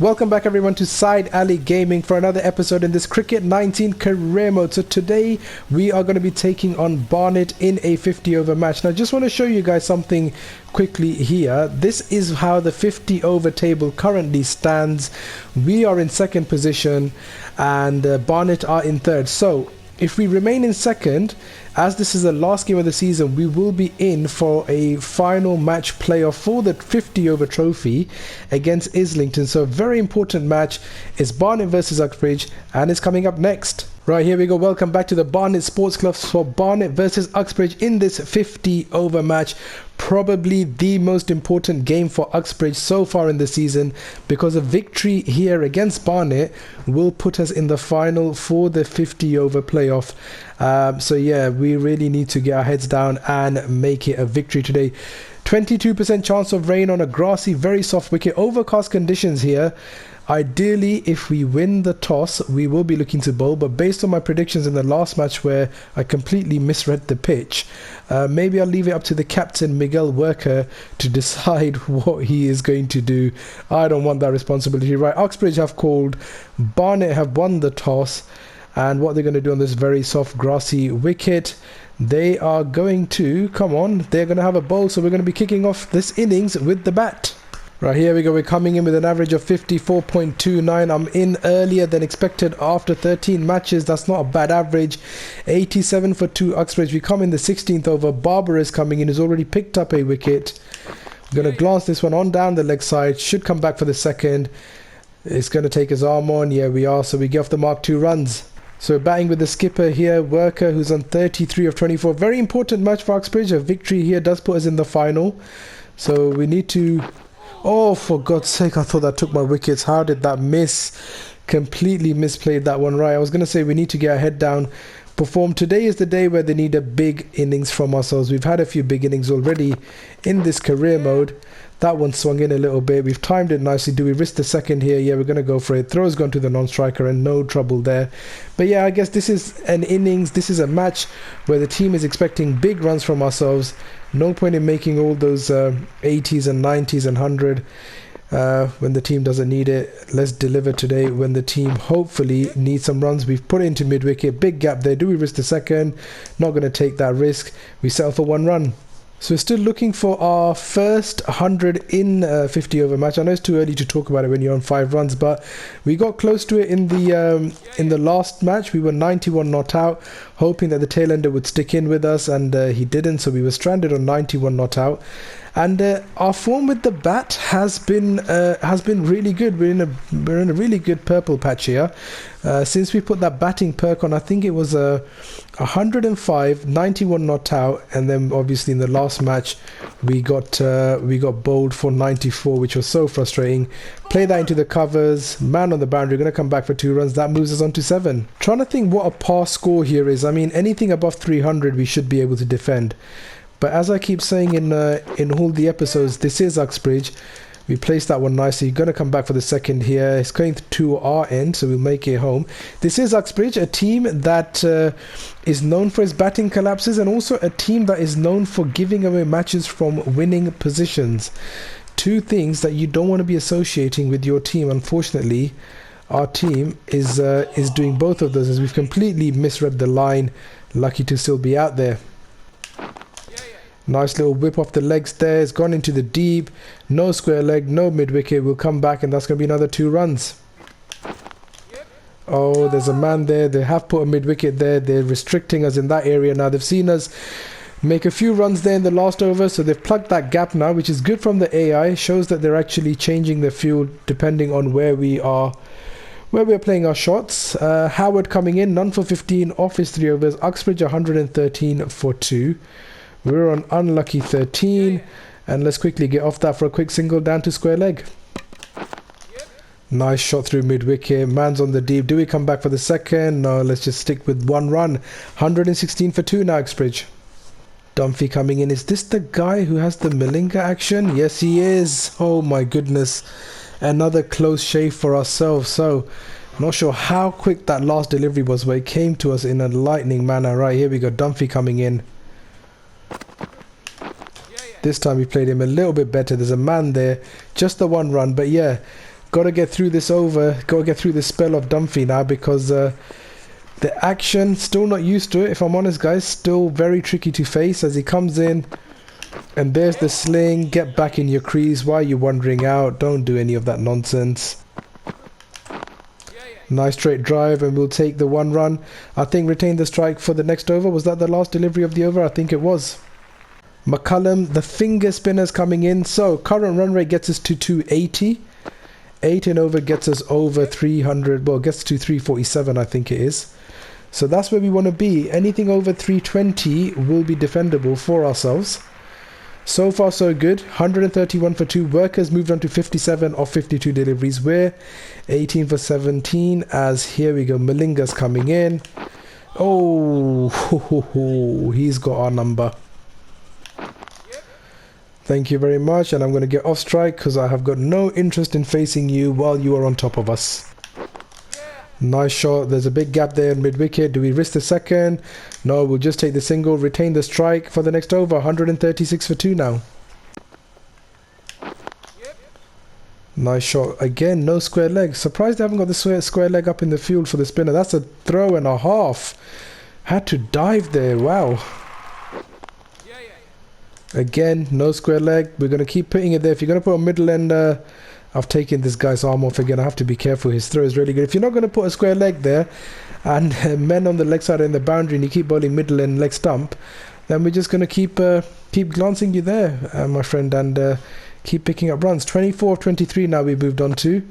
Welcome back everyone to Syed Ali Gaming for another episode in this Cricket 19 career mode. So today we are going to be taking on Barnet in a 50 over match. Now I just want to show you guys something quickly here. This is how the 50 over table currently stands. We are in second position and Barnet are in third. So if we remain in second, as this is the last game of the season, we will be in for a final match playoff for the 50 over trophy against Islington. So a very important match is Barnet versus Uxbridge, and it's coming up next. Right, here we go. Welcome back to the Barnet Sports Club for Barnet versus Uxbridge in this 50 over match. Probably the most important game for Uxbridge so far in the season, because a victory here against Barnet will put us in the final for the 50 over playoff. So yeah, we really need to get our heads down and make it a victory today. 22% chance of rain on a grassy, very soft wicket. Overcast conditions here. Ideally, if we win the toss, we will be looking to bowl, but based on my predictions in the last match where I completely misread the pitch, maybe I'll leave it up to the captain, Miguel Worker, to decide what he is going to do. I don't want that responsibility. Right, Uxbridge have called, Barnet have won the toss, and what they're going to do on this very soft grassy wicket, they are going to, come on, they're going to have a bowl, so we're going to be kicking off this innings with the bat. Right, here we go. We're coming in with an average of 54.29. I'm in earlier than expected after 13 matches. That's not a bad average. 87 for 2 Uxbridge. We come in the 16th over. Barber is coming in. He's already picked up a wicket. We're going to glance this one on down the leg side. Should come back for the second. It's going to take his arm on. Yeah, we are. So we get off the mark 2 runs. So batting with the skipper here, Worker, who's on 33 of 24. Very important match for Uxbridge. A victory here does put us in the final. So we need to... Oh, for God's sake, I thought that took my wickets. How did that miss? Completely misplayed that one. Right, I was going to say we need to get our head down, perform. Today is the day where they need a big innings from ourselves. We've had a few big innings already in this career mode. That one swung in a little bit. We've timed it nicely. Do we risk the second here? Yeah, we're going to go for it. Throw's gone to the non-striker and no trouble there. But yeah, I guess this is an innings. This is a match where the team is expecting big runs from ourselves. No point in making all those 80s and 90s and 100 when the team doesn't need it. Let's deliver today when the team hopefully needs some runs. We've put it into mid-wicket. Big gap there. Do we risk the second? Not going to take that risk. We settle for 1 run. So we're still looking for our first 100 in 50 over match. I know it's too early to talk about it when you're on 5 runs, but we got close to it in the last match. We were 91 not out, hoping that the tail ender would stick in with us, and he didn't. So we were stranded on 91 not out. And our form with the bat has been really good. We're in a really good purple patch here. Since we put that batting perk on, I think it was 105, 91 not out, and then obviously in the last match we got bowled for 94, which was so frustrating. Play that into the covers, man on the boundary, going to come back for 2 runs. That moves us on to 7. Trying to think what a par score here is. I mean, anything above 300 we should be able to defend. But as I keep saying in all the episodes, this is Uxbridge. We placed that one nicely. Going to come back for the second here. It's going to our end, so we'll make it home. This is Uxbridge, a team that is known for its batting collapses, and also a team that is known for giving away matches from winning positions. 2 things that you don't want to be associating with your team. Unfortunately, our team is doing both of those, as we've completely misread the line. Lucky to still be out there. Nice little whip off the legs there. It's gone into the deep. No square leg, no mid-wicket. We'll come back and that's going to be another 2 runs. Oh, there's a man there. They have put a mid-wicket there. They're restricting us in that area now. They've seen us make a few runs there in the last over, so they've plugged that gap now, which is good from the AI. Shows that they're actually changing the field depending on where we're playing our shots. Howard coming in, none for 15 off his 3 overs. Uxbridge 113 for 2. We're on unlucky 13, and let's quickly get off that for a quick single down to square leg. Nice shot through mid-wicket. Man's on the deep. Do we come back for the second? No, let's just stick with 1 run. 116 for 2 now, Uxbridge. Dunphy coming in. Is this the guy who has the Malinga action? Yes, he is. Oh my goodness. Another close shave for ourselves. So, not sure how quick that last delivery was, but it came to us in a lightning manner. Right, here we go. Dunphy coming in. This time we played him a little bit better. There's a man there, just the 1 run. But yeah, Gotta get through this over. Gotta get through this spell of Dunphy now, because the action, still not used to it, if I'm honest, guys. Still very tricky to face as he comes in. And there's the sling. Get back in your crease. Why are you wandering out? Don't do any of that nonsense. Nice straight drive, and we'll take the 1 run. I think retain the strike for the next over. Was that the last delivery of the over? I think it was. McCullum, the finger spinners coming in. So current run rate gets us to 280. 8 and over gets us over 300. Well, gets to 347, I think it is. So that's where we want to be. Anything over 320 will be defendable for ourselves. So far so good. 131 for 2. Workers moved on to 57 of 52 deliveries. We're 18 for 17 as here we go. Malinga's coming in. Oh, he's got our number. Thank you very much, and I'm going to get off strike because I have got no interest in facing you while you are on top of us. Nice shot. There's a big gap there in mid-wicket. Do we risk the second? No, we'll just take the single, retain the strike for the next over. 136 for 2 now. Nice shot. Again, no square leg. Surprised they haven't got the square leg up in the field for the spinner. That's a throw and a half. Had to dive there. Wow. Again, no square leg. We're going to keep putting it there. If you're going to put a middle ender, I've taken this guy's arm off again. I have to be careful. His throw is really good. If you're not going to put a square leg there, and men on the leg side are in the boundary, and you keep bowling middle and leg stump, then we're just going to keep glancing you there, my friend, and keep picking up runs. 24 of 23 now we moved on to.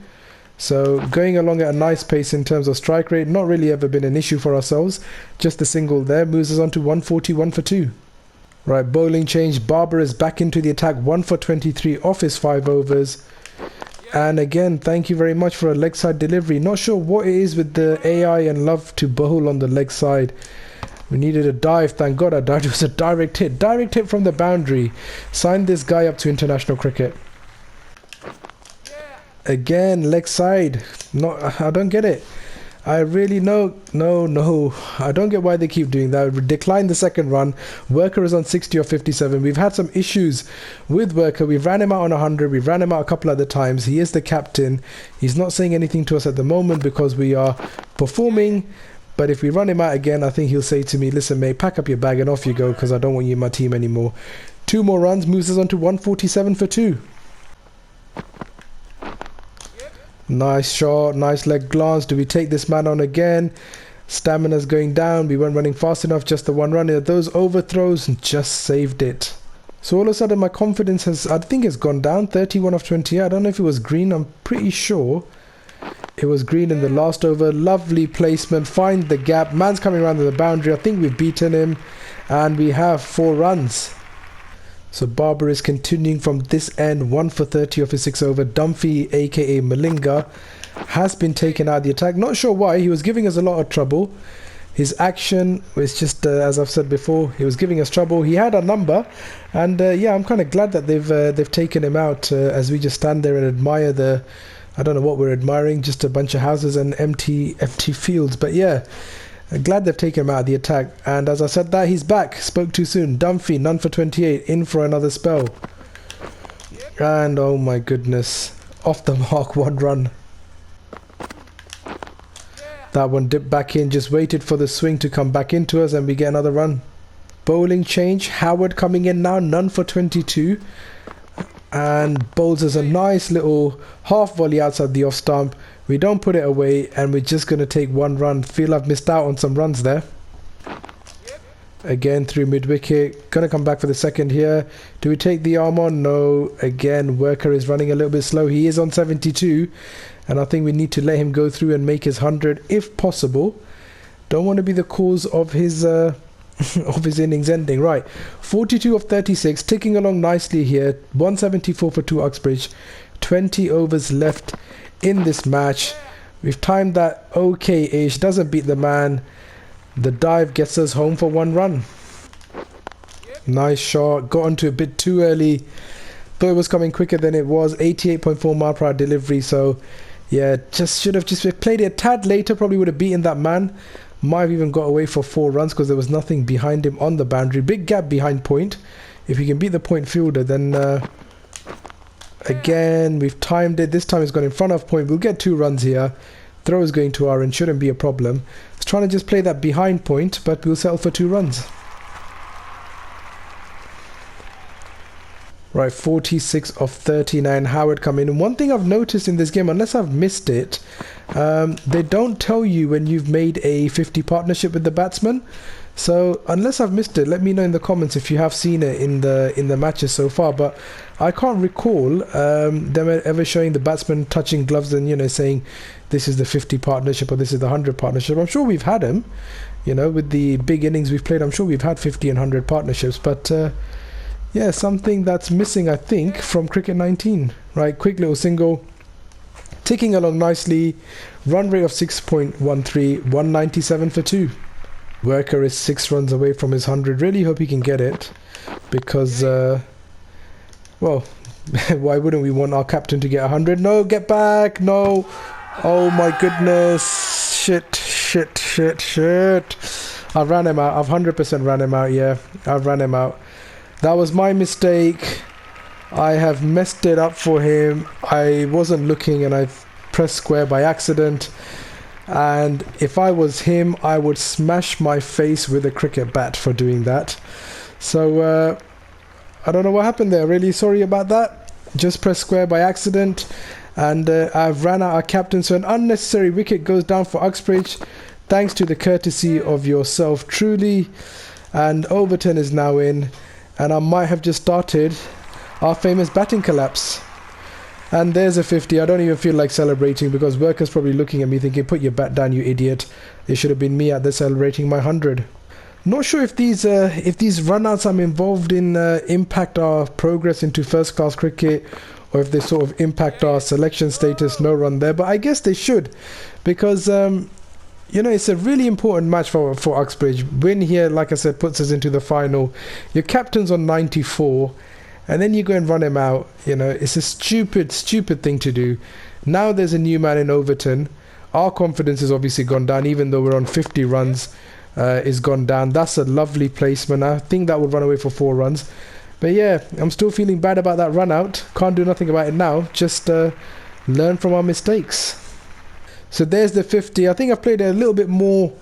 So going along at a nice pace in terms of strike rate. Not really ever been an issue for ourselves. Just the single there moves us on to 141 for 2. Right, bowling change. Barber is back into the attack. 1 for 23 off his 5 overs. And again, thank you very much for a leg side delivery. Not sure what it is with the AI and love to bowl on the leg side. We needed a dive. Thank God I dived. It was a direct hit. Direct hit from the boundary. Signed this guy up to international cricket. Again, leg side. I don't get it. I really no. I don't get why they keep doing that. Decline the second run. Worker is on 60 or 57. We've had some issues with Worker. We've ran him out on 100. We've ran him out a couple other times. He is the captain. He's not saying anything to us at the moment because we are performing. But if we run him out again, I think he'll say to me, listen mate, pack up your bag and off you go because I don't want you in my team anymore. 2 more runs moves us on to 147 for 2. Nice shot, nice leg glance. Do we take this man on again? Stamina's going down. We weren't running fast enough. Just the 1 run. Those overthrows just saved it. So all of a sudden my confidence has, I think it's gone down. 31 of 20. I don't know if it was green. I'm pretty sure it was green in the last over. Lovely placement. Find the gap. Man's coming around the boundary. I think we've beaten him. And we have 4 runs. So Barber is continuing from this end. 1 for 30 of his 6 over. Dunphy, aka Malinga, has been taken out of the attack. Not sure why. He was giving us a lot of trouble. His action was just, as I've said before, he was giving us trouble. He had a number, and yeah, I'm kind of glad that they've taken him out as we just stand there and admire the, I don't know what we're admiring, just a bunch of houses and empty fields. But yeah. Glad they've taken him out of the attack. And as I said that, he's back. Spoke too soon. Dunphy, none for 28. In for another spell. And oh my goodness. Off the mark, 1 run. That one dipped back in. Just waited for the swing to come back into us and we get another run. Bowling change. Howard coming in now. None for 22. And bowls us a nice little half volley outside the off stump. We don't put it away and we're just going to take 1 run. Feel I've missed out on some runs there. Again through mid-wicket. Going to come back for the second here. Do we take the arm on? No. Again, Worker is running a little bit slow. He is on 72. And I think we need to let him go through and make his 100 if possible. Don't want to be the cause of his of his innings ending. Right, 42 of 36, ticking along nicely here. 174 for 2 Uxbridge. 20 overs left in this match. We've timed that okay-ish. Doesn't beat the man. The dive gets us home for 1 run. Nice shot. Got onto a bit too early. Thought it was coming quicker than it was. 88.4 mile per hour delivery. So yeah, just should have just played it a tad later. Probably would have beaten that man. Might have even got away for 4 runs because there was nothing behind him on the boundary. Big gap behind point. If you can beat the point fielder, then Again, we've timed it. This time it's gone in front of point. We'll get 2 runs here. Throw is going to our end, shouldn't be a problem. It's trying to just play that behind point, but we'll settle for 2 runs. Right, 46 of 39. Howard come in. And one thing I've noticed in this game, unless I've missed it, they don't tell you when you've made a 50 partnership with the batsman. So unless I've missed it, let me know in the comments if you have seen it in the matches so far. But I can't recall them ever showing the batsman touching gloves and, you know, saying this is the 50 partnership or this is the 100 partnership. I'm sure we've had them, you know, with the big innings we've played. I'm sure we've had 50 and 100 partnerships. But yeah, something that's missing, I think, from Cricket 19. Right, quick little single. Ticking along nicely. Run rate of 6.13, 197 for 2. Worker is 6 runs away from his 100. Really hope he can get it, because well, why wouldn't we want our captain to get 100? No, get back. No. Oh my goodness. Shit. I ran him out. I've 100% ran him out. Yeah, I've ran him out. That was my mistake. I have messed it up for him. I wasn't looking and I pressed square by accident. And if I was him, I would smash my face with a cricket bat for doing that. So I don't know what happened there. Really sorry about that. Just pressed square by accident, and I've ran out our captain. So an unnecessary wicket goes down for Uxbridge, thanks to the courtesy of yourself truly. And Overton is now in, and I might have just started our famous batting collapse. And there's a 50. I don't even feel like celebrating, because Worker's probably looking at me thinking, put your bat down, you idiot. It should have been me out there celebrating my 100. Not sure if these runouts I'm involved in impact our progress into first class cricket, or if they sort of impact our selection status. No run there, but I guess they should, because you know, it's a really important match for Uxbridge. Win here, like I said, puts us into the final. Your captain's on 94. And then you go and run him out. You know, it's a stupid thing to do. Now there's a new man in Overton. Our confidence has obviously gone down, even though we're on 50 runs. Is gone down. That's a lovely placement. I think that would run away for 4 runs. But yeah, I'm still feeling bad about that run out. Can't do nothing about it now. Just learn from our mistakes. So there's the 50. I think I've played a little bit more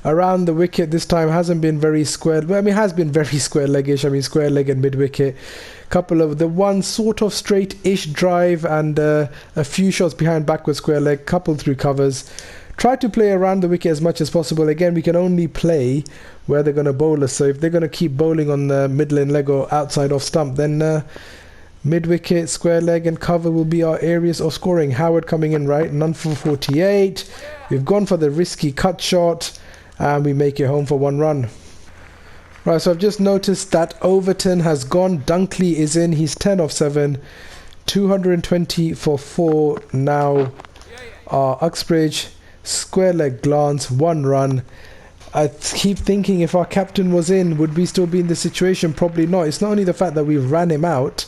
around the wicket this time. Hasn't been very square. Well, I mean, it has been very square leggish. I mean, square leg and mid wicket. Couple of the one sort of straight-ish drive and a few shots behind backward square leg, coupled through covers. Try to play around the wicket as much as possible. Again, we can only play where they're going to bowl us. So if they're going to keep bowling on the mid-lane leg or outside off stump, then mid-wicket, square leg and cover will be our areas of scoring. Howard coming in, right, none for 48. We've gone for the risky cut shot and we make it home for 1 run. Right, so I've just noticed that Overton has gone. Dunkley is in. He's 10 of 7. 220 for 4 now. Uxbridge, square leg glance, 1 run. I keep thinking, if our captain was in, would we still be in this situation? Probably not. It's not only the fact that we ran him out,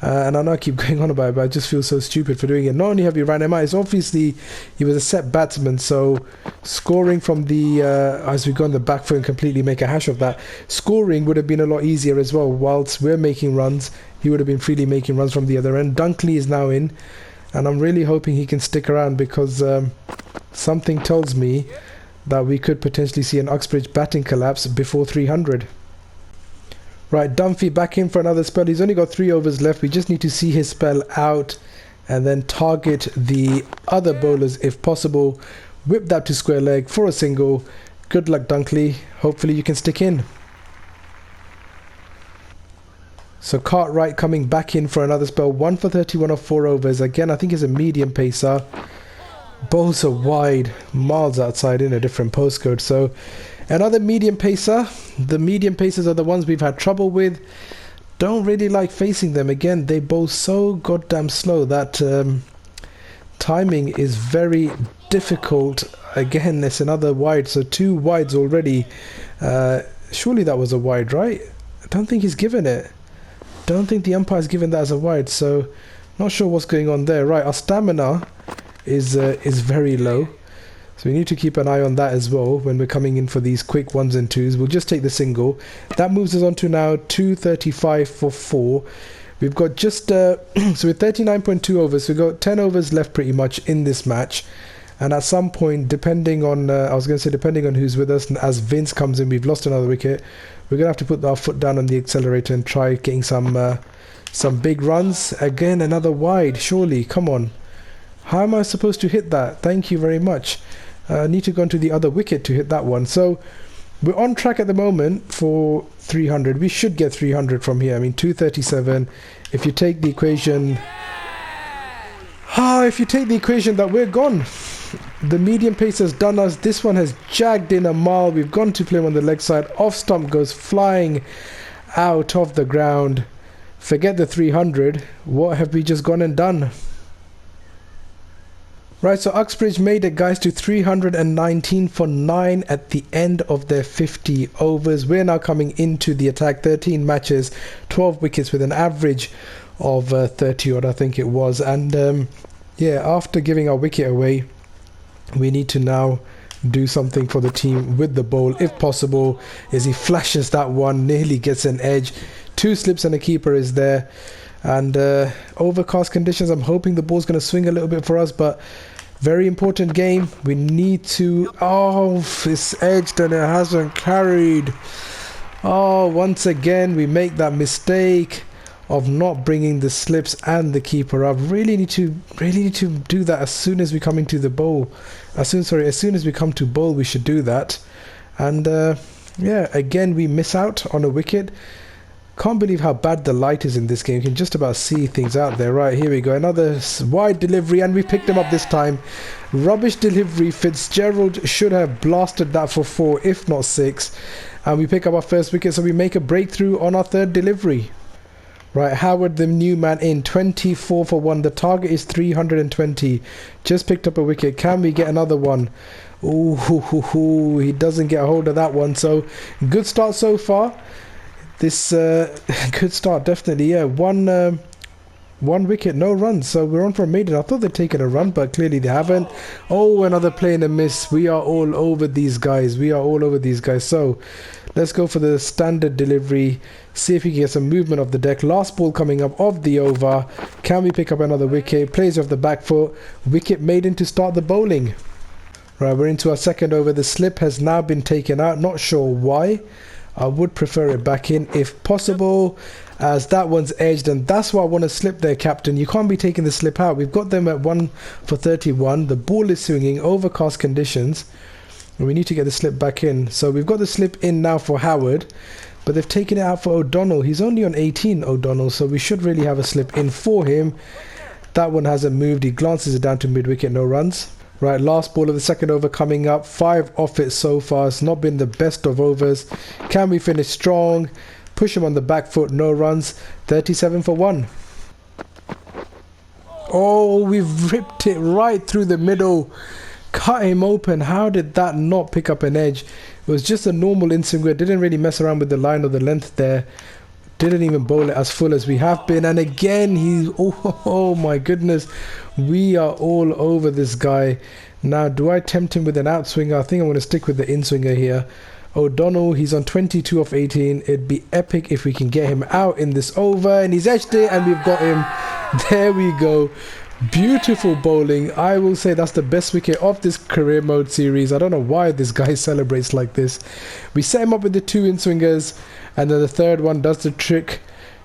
and I know I keep going on about it, but I just feel so stupid for doing it. Not only have we ran him out, it's obviously he was a set batsman, so scoring from the as we go on the back foot and completely make a hash of that, scoring would have been a lot easier as well. Whilst we're making runs, he would have been freely making runs from the other end. Dunkley is now in, and I'm really hoping he can stick around, because something tells me that we could potentially see an Uxbridge batting collapse before 300. Right, Dunphy back in for another spell. He's only got 3 overs left. We just need to see his spell out and then target the other bowlers if possible. Whip that to square leg for a single. Good luck, Dunkley. Hopefully you can stick in. So Cartwright coming back in for another spell. 1 for 31 of 4 overs. Again, I think he's a medium pacer. Bowls are wide, miles outside in a different postcode. So another medium pacer. The medium pacers are the ones we've had trouble with. Don't really like facing them. Again, they bowl so goddamn slow that timing is very difficult. Again, it's another wide. So 2 wides already. Surely that was a wide, right? I don't think he's given it. Don't think the umpire's given that as a wide. So not sure what's going on there. Right, our stamina is very low, so we need to keep an eye on that as well when we're coming in for these quick 1s and 2s. We'll just take the single. That moves us on to now 235 for 4. We've got just so we're 39.2 overs. So we've got 10 overs left pretty much in this match. And at some point, depending on I was going to say depending on who's with us, and as Vince comes in, we've lost another wicket. We're going to have to put our foot down on the accelerator and try getting some big runs. Again, another wide. Surely, come on. How am I supposed to hit that? Thank you very much. I need to go into the other wicket to hit that one. So we're on track at the moment for 300. We should get 300 from here. I mean, 237. If you take the equation, if you take the equation that we're gone. The medium pace has done us. This one has jagged in a mile. We've gone to play on the leg side. Off stump goes flying out of the ground. Forget the 300. What have we just gone and done? Right, so Uxbridge made it, guys, to 319 for 9 at the end of their 50 overs. We're now coming into the attack. 13 matches, 12 wickets with an average of 30 odd, I think it was. And yeah, after giving our wicket away, we need to now do something for the team with the bowl, if possible. As he flashes that one, nearly gets an edge. 2 slips and a keeper is there. And overcast conditions, I'm hoping the ball's going to swing a little bit for us, but very important game. We need to... Oh, it's edged and it hasn't carried. Oh, once again, we make that mistake of not bringing the slips and the keeper up. Really need to do that as soon as we come into the bowl. As soon as we come to bowl, we should do that. And yeah, again, we miss out on a wicket. Can't believe how bad the light is in this game. You can just about see things out there. Right, here we go. Another wide delivery, and we picked him up this time. Rubbish delivery. Fitzgerald should have blasted that for 4, if not 6. And we pick up our first wicket, so we make a breakthrough on our third delivery. Right, Howard, the new man, in 24 for 1. The target is 320. Just picked up a wicket. Can we get another one? Ooh, he doesn't get a hold of that one. So, good start so far. This good start, definitely. Yeah, one wicket, no runs. So we're on for a maiden. I thought they'd taken a run, but clearly they haven't. Oh, another play and a miss. We are all over these guys. So let's go for the standard delivery. See if we can get some movement of the deck. Last ball coming up of the over. Can we pick up another wicket? Plays off the back foot. Wicket maiden to start the bowling. Right, we're into our second over. The slip has now been taken out. Not sure why. I would prefer it back in if possible, as that one's edged, and that's why I want to slip there, Captain. You can't be taking the slip out. We've got them at 1 for 31. The ball is swinging, overcast conditions, and we need to get the slip back in. So we've got the slip in now for Howard, but they've taken it out for O'Donnell. He's only on 18, O'Donnell, so we should really have a slip in for him. That one hasn't moved. He glances it down to mid-wicket, no runs. Right, last ball of the second over coming up. 5 off it so far. It's not been the best of overs. Can we finish strong? Push him on the back foot, no runs. 37 for 1. Oh, we've ripped it right through the middle. Cut him open. How did that not pick up an edge? It was just a normal in-swinger. Didn't really mess around with the line or the length there. Didn't even bowl it as full as we have been. And again, oh my goodness. We are all over this guy. Now, do I tempt him with an outswinger? I think I'm going to stick with the in-swinger here. O'Donnell, he's on 22 off 18. It'd be epic if we can get him out in this over. And he's edged it, and we've got him. There we go. Beautiful bowling. I will say that's the best wicket of this career mode series. I don't know why this guy celebrates like this. We set him up with the 2 in-swingers, and then the third one does the trick.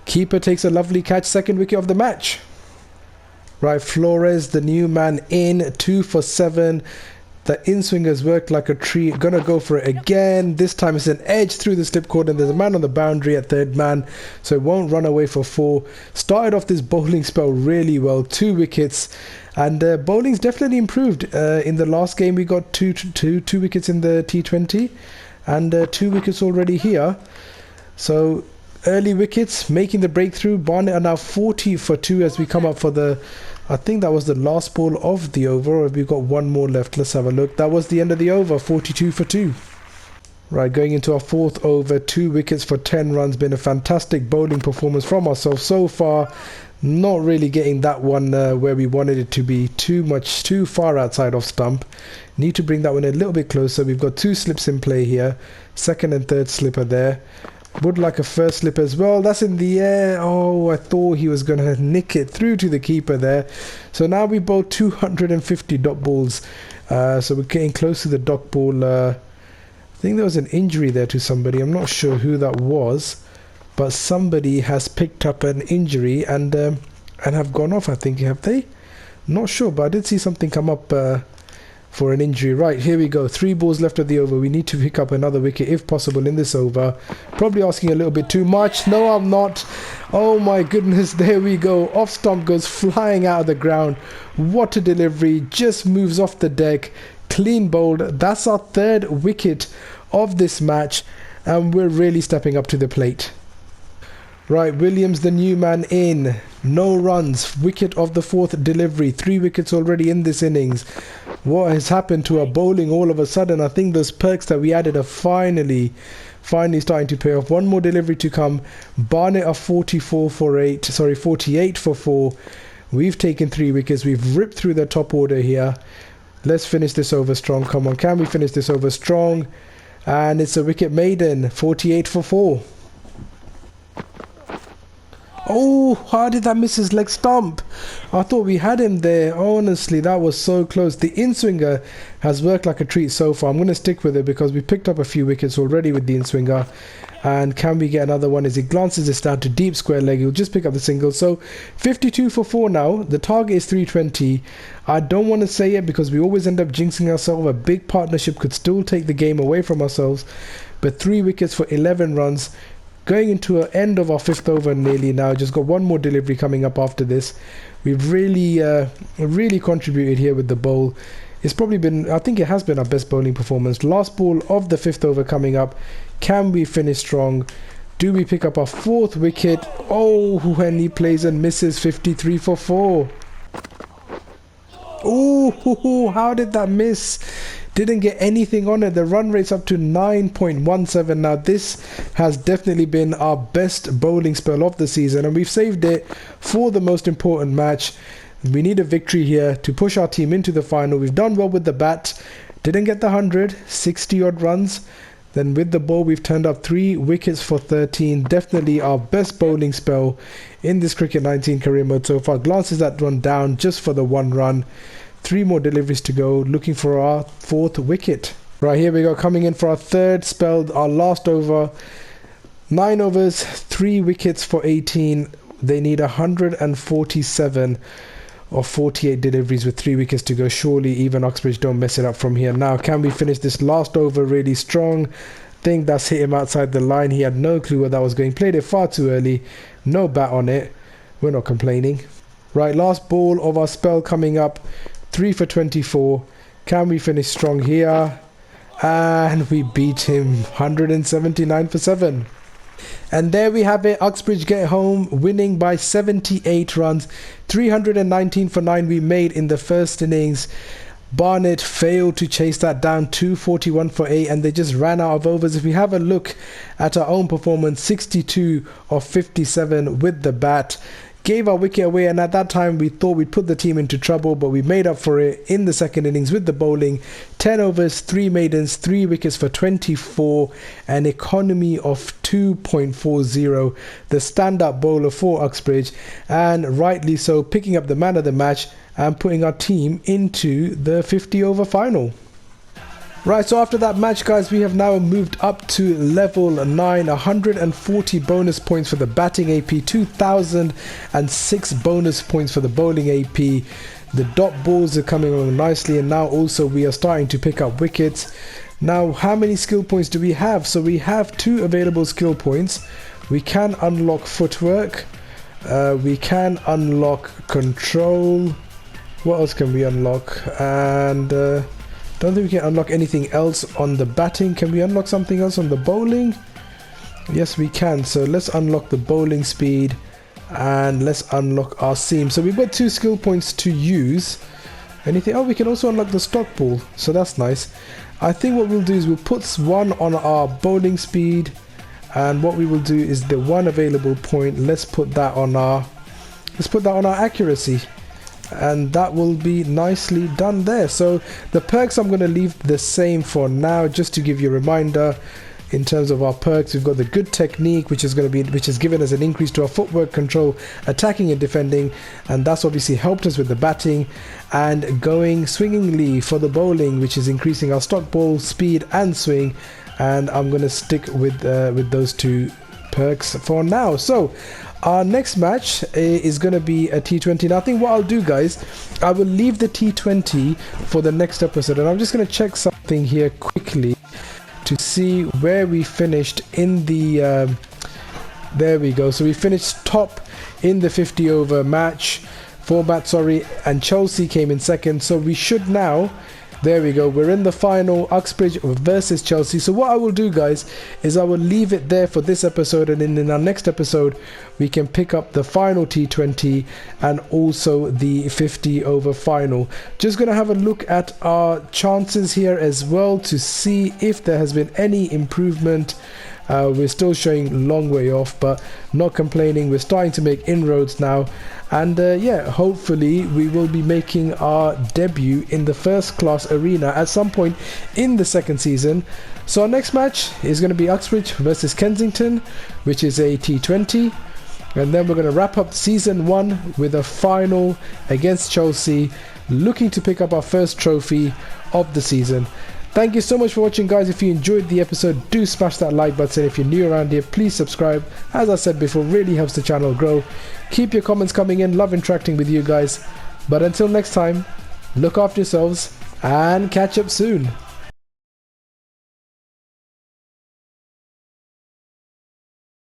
Keeper takes a lovely catch. Second wicket of the match. Right, Flores, the new man, in 2 for 7. The in-swingers worked like a tree. Gonna go for it again. This time it's an edge through the slip cord, and there's a man on the boundary at third man, so it won't run away for 4. Started off this bowling spell really well. 2 wickets, and bowling's definitely improved. In the last game we got two wickets in the T20, and 2 wickets already here. So early wickets making the breakthrough. Barnet are now 40 for 2 as we come up for the, I think that was the last ball of the over, or we've got one more left. Let's have a look. That was the end of the over, 42 for 2. Right, going into our 4th over, 2 wickets for 10 runs. Been a fantastic bowling performance from ourselves so far. Not really getting that one where we wanted it to be. Too far outside off stump. Need to bring that one a little bit closer. We've got 2 slips in play here. Second and third slipper there. Would like a first slip as well. That's in the air. Oh, I thought he was going to nick it through to the keeper there. So now we bowl 250 dot balls. So we're getting close to the dot ball. I think there was an injury there to somebody. I'm not sure who that was, but somebody has picked up an injury and have gone off, I think. Have they? Not sure, but I did see something come up for an injury. Right, here we go. 3 balls left of the over. We need to pick up another wicket if possible in this over. Probably asking a little bit too much. No, I'm not. Oh my goodness, there we go. Off stump goes flying out of the ground. What a delivery. Just moves off the deck. Clean bowled. That's our 3rd wicket of this match, and we're really stepping up to the plate. Right, Williams, the new man, in. No runs. Wicket of the 4th delivery. 3 wickets already in this innings. What has happened to our bowling all of a sudden? I think those perks that we added are finally starting to pay off. One more delivery to come. Barnet are 48 for 4. We've taken 3 wickets. We've ripped through the top order here. Let's finish this over strong. Come on, can we finish this over strong? And it's a wicket maiden. 48 for 4. Oh, how did that miss his leg stump? I thought we had him there. Honestly, that was so close. The in-swinger has worked like a treat so far. I'm going to stick with it because we picked up a few wickets already with the in-swinger. And can we get another one? As he glances this down to deep square leg, he'll just pick up the single. So 52 for 4 now. The target is 320. I don't want to say it because we always end up jinxing ourselves. A big partnership could still take the game away from ourselves. But 3 wickets for 11 runs. Going into an end of our 5th over nearly now. Just got one more delivery coming up after this. We've really contributed here with the bowl. It's probably been, I think it has been our best bowling performance. Last ball of the 5th over coming up. Can we finish strong? Do we pick up our 4th wicket? Oh, when he plays and misses. 53 for 4. Oh, how did that miss? Didn't get anything on it. The run rate's up to 9.17 now. This has definitely been our best bowling spell of the season, and we've saved it for the most important match. We need a victory here to push our team into the final. We've done well with the bat. Didn't get the 100, 60 odd runs. Then with the ball, we've turned up 3 wickets for 13. Definitely our best bowling spell in this Cricket 19 career mode so far. Glances that one down just for the 1 run. 3 more deliveries to go, looking for our 4th wicket. Right, here we go, coming in for our 3rd spell, our last over. 9 overs, 3 wickets for 18. They need 147 or 48 deliveries with 3 wickets to go. Surely even Oxbridge don't mess it up from here. Now, can we finish this last over really strong? Think that's hit him outside the line. He had no clue where that was going. Played it far too early. No bat on it. We're not complaining. Right, last ball of our spell coming up. 3 for 24. Can we finish strong here? And we beat him. 179 for 7. And there we have it. Uxbridge get home, winning by 78 runs. 319 for 9 we made in the first innings. Barnet failed to chase that down. 241 for 8, and they just ran out of overs. If we have a look at our own performance, 62 of 57 with the bat. Gave our wicket away, and at that time we thought we'd put the team into trouble, but we made up for it in the second innings with the bowling. 10 overs, 3 maidens, 3 wickets for 24, an economy of 2.40. The stand-up bowler for Uxbridge, and rightly so, picking up the man of the match and putting our team into the 50 over final. Right, so after that match, guys, we have now moved up to level 9. 140 bonus points for the batting AP, 2006 bonus points for the bowling AP. The dot balls are coming along nicely, and now also we are starting to pick up wickets. Now, how many skill points do we have? So we have 2 available skill points. We can unlock footwork. We can unlock control. What else can we unlock? And don't think we can unlock anything else on the batting. Can we unlock something else on the bowling? Yes, we can. So let's unlock the bowling speed and let's unlock our seam. So we've got 2 skill points to use. Anything? Oh, we can also unlock the stock ball. So that's nice. I think what we'll do is we'll put 1 on our bowling speed, and what we will do is the 1 available point. Let's put that on our accuracy. And that will be nicely done there. So the perks I'm going to leave the same for now, just to give you a reminder. in terms of our perks. We've got the good technique, which has given us an increase to our footwork control, attacking and defending, and that's obviously helped us with the batting. And going swingingly for the bowling, which is increasing our stock ball speed and swing. And I'm going to stick with those two perks for now. So our next match is going to be a T20. Now I think what I'll do, guys, I will leave the T20 for the next episode, and I'm just going to check something here quickly to see where we finished in the there we go. So we finished top in the 50 over match format, and Chelsea came in second. So we should now, there we go, we're in the final, Uxbridge versus Chelsea. So what I will do, guys, is I will leave it there for this episode, and in our next episode we can pick up the final T20 and also the 50 over final. Just going to have a look at our chances here as well to see if there has been any improvement. We're still showing a long way off, but not complaining. We're starting to make inroads now, and yeah, hopefully we will be making our debut in the first class arena at some point in the second season. So our next match is going to be Uxbridge versus Kensington, which is a T20, and then we're going to wrap up season 1 with a final against Chelsea, looking to pick up our first trophy of the season. Thank you so much for watching, guys. If you enjoyed the episode, do smash that like button. If you're new around here, please subscribe. As I said before, really helps the channel grow. Keep your comments coming in. Love interacting with you guys. But until next time, look after yourselves and catch up soon.